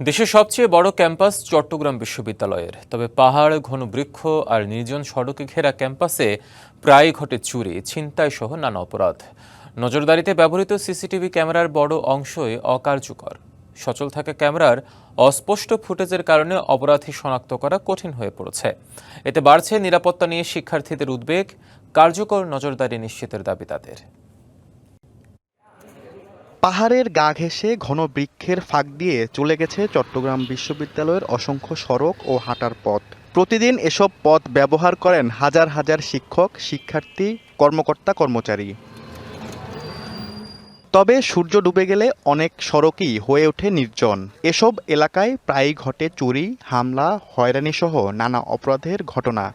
দেশের সবচেয়ে বড় ক্যাম্পাস চট্টগ্রাম বিশ্ববিদ্যালয়ের। তবে পাহাড়, ঘন বৃক্ষ আর নির্জন সড়কে ঘেরা ক্যাম্পাসে প্রায় ঘটে চুরি, ছিনতাই সহ নানা অপরাধ। নজরদারিতে ব্যবহৃত সিসিটিভি ক্যামেরার বড় অংশই অকার্যকর। সচল থাকা ক্যামেরার অস্পষ্ট ফুটেজের কারণে অপরাধী শনাক্ত করা কঠিন হয়ে পড়েছে। এতে বাড়ছে নিরাপত্তা নিয়ে শিক্ষার্থীদের উদ্বেগ। কার্যকর নজরদারি নিশ্চিতের দাবি তাদের। পাহাড়ের গা ঘেঁষে ঘন বৃক্ষের ফাঁক দিয়ে চলে গেছে চট্টগ্রাম বিশ্ববিদ্যালয়ের অসংখ্য সড়ক ও হাঁটার পথ। প্রতিদিন এসব পথ ব্যবহার করেন হাজার হাজার শিক্ষক, শিক্ষার্থী, কর্মকর্তা, কর্মচারী। তবে সূর্য ডুবে গেলে অনেক সড়কই হয়ে ওঠে নির্জন। এসব এলাকায় প্রায়ই ঘটে চুরি, হামলা, হয়রানিসহ নানা অপরাধের ঘটনা।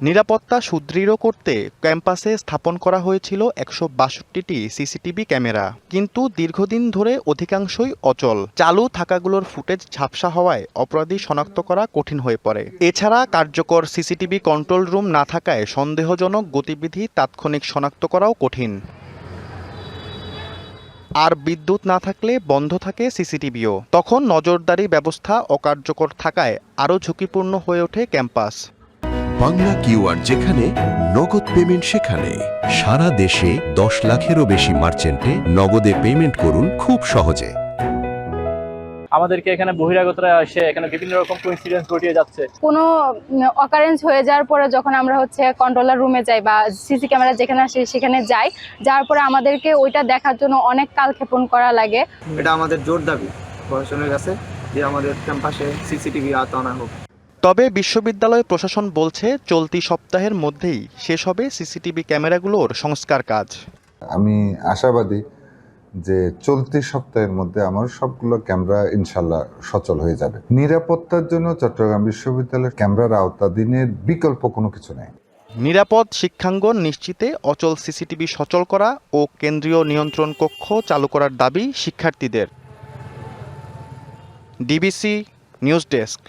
নিরাপত্তা সুদৃঢ় করতে ক্যাম্পাসে স্থাপন করা হয়েছিল ১৬২টি সিসিটিভি ক্যামেরা, কিন্তু দীর্ঘদিন ধরে অধিকাংশই অচল। চালু থাকাগুলোর ফুটেজ ঝাপসা হওয়ায় অপরাধী শনাক্ত করা কঠিন হয়ে পড়ে। এছাড়া কার্যকর সিসিটিভি কন্ট্রোল রুম না থাকায় সন্দেহজনক গতিবিধি তাৎক্ষণিক শনাক্ত করাও কঠিন। আর বিদ্যুৎ না থাকলে বন্ধ থাকে সিসিটিভিও। তখন নজরদারি ব্যবস্থা অকার্যকর থাকায় আরও ঝুঁকিপূর্ণ হয়ে ওঠে ক্যাম্পাস। বাংলা কিউআর যেখানে নগদ পেমেন্ট সেখানে। সারা দেশে ১০ লাখেরও বেশি মার্চেন্টে নগদে পেমেন্ট করুন খুব সহজে। আমাদেরকে এখানে বহিরাগতরা এসে এখানে বিভিন্ন রকম কোইন্সিডেন্স ঘটিয়ে যাচ্ছে। কোনো অকারেন্স হয়ে যাওয়ার পরে যখন আমরা কন্ট্রোলার রুমে যাই বা সিসি ক্যামেরা যেখানে আসে সেখানে যাই, যাওয়ার পরে আমাদেরকে ওইটা দেখার জন্য অনেক কালক্ষেপণ করা লাগে। এটা আমাদের জোর দাবি প্রশাসনের কাছে যে আমাদের ক্যাম্পাসে সিসিটিভি আনা হোক। তবে বিশ্ববিদ্যালয় প্রশাসন বলছে চলতি সপ্তাহের মধ্যেই শেষ হবে সিসিটিভি ক্যামেরাগুলোর সংস্কার কাজ। আমি আশাবাদী যে চলতি সপ্তাহের মধ্যে আমার সবগুলো ক্যামেরা ইনশাল্লাহ সচল হয়ে যাবে। নিরাপত্তার জন্য চট্টগ্রাম বিশ্ববিদ্যালয়ের ক্যামেরার আওতাধীনের বিকল্প কোনো কিছু নেই। নিরাপদ শিক্ষাঙ্গন নিশ্চিতে অচল সিসিটিভি সচল করা ও কেন্দ্রীয় নিয়ন্ত্রণ কক্ষ চালু করার দাবি শিক্ষার্থীদের। DBC news desk.